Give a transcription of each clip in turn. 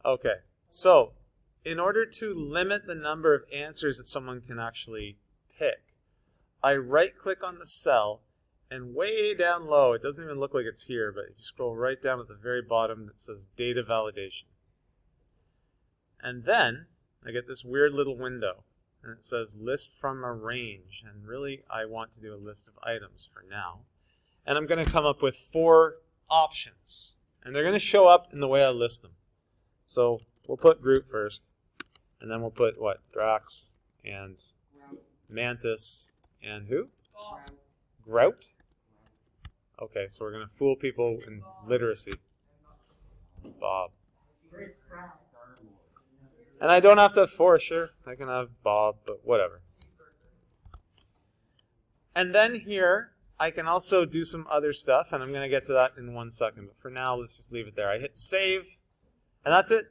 Okay, so in order to limit the number of answers that someone can actually pick, I right-click on the cell, and way down low, it doesn't even look like it's here, but if you scroll right down at the very bottom, it says Data Validation. And then I get this weird little window, and it says List from a Range. And really, I want to do a list of items for now. And I'm going to come up with 4 options. And they're going to show up in the way I list them. So we'll put Groot first. And then we'll put, what? Drax and Mantis and who? Grout? Okay, so we're going to fool people in literacy. Bob. And I don't have to have 4, sure. I can have Bob, but whatever. And then here, I can also do some other stuff, and I'm going to get to that in 1 second. But for now, let's just leave it there. I hit save, and that's it.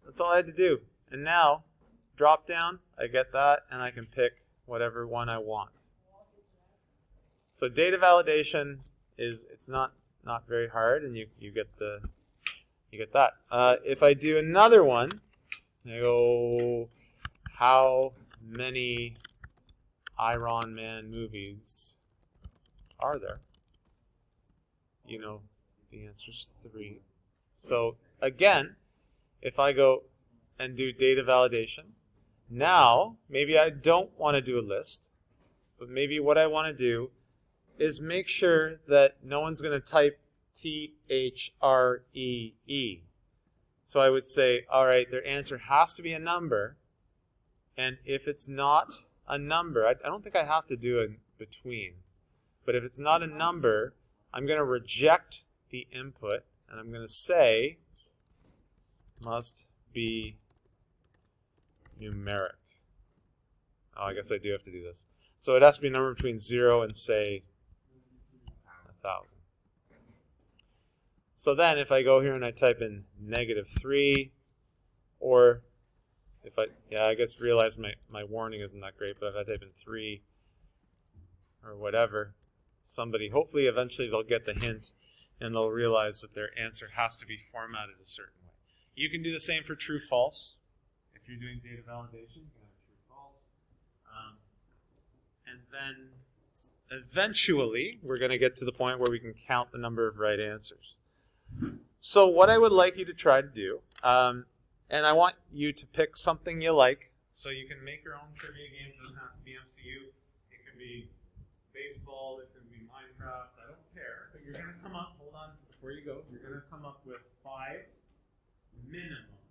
That's all I had to do. And now, drop down, I get that, and I can pick whatever one I want. So data validation it's not very hard, and you get that. If I do another one, I go, how many Iron Man movies are there? You know, the answer's 3. So again, if I go and do data validation, now maybe I don't want to do a list, but maybe what I want to do is make sure that no one's going to type THREE. So I would say, all right, their answer has to be a number, and if it's not a number, I don't think I have to do a between, but if it's not a number, I'm going to reject the input, and I'm going to say must be numeric. Oh, I guess I do have to do this. So it has to be a number between 0 and, say, 1,000. So then if I go here and I type in -3, or if I guess realize my warning isn't that great, but if I type in 3 or whatever, somebody, hopefully eventually they'll get the hint and they'll realize that their answer has to be formatted a certain way. You can do the same for true false. If you're doing data validation, you can have true false. And then eventually we're going to get to the point where we can count the number of right answers. So what I would like you to try to do, and I want you to pick something you like, so you can make your own trivia games. It doesn't have to be MCU. It can be baseball. It can be Minecraft. I don't care. But you're going to come up, hold on, before you go, you're going to come up with 5 minimum,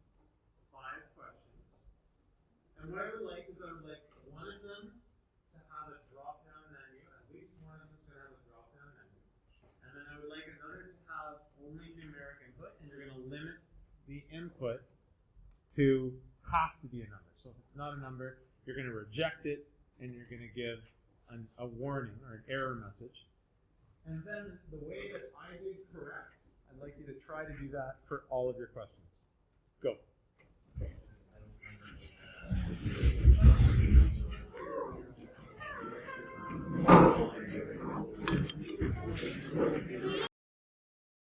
5 questions. And what I would like is I would like one of them to have a drop-down menu. At least one of them is going to have a drop-down menu. And then I would like another to have only numeric input, and you're going to limit the input to have to be a number. So if it's not a number, you're going to reject it, and you're going to give a warning or an error message. And then the way that I did correct, I'd like you to try to do that for all of your questions. Go.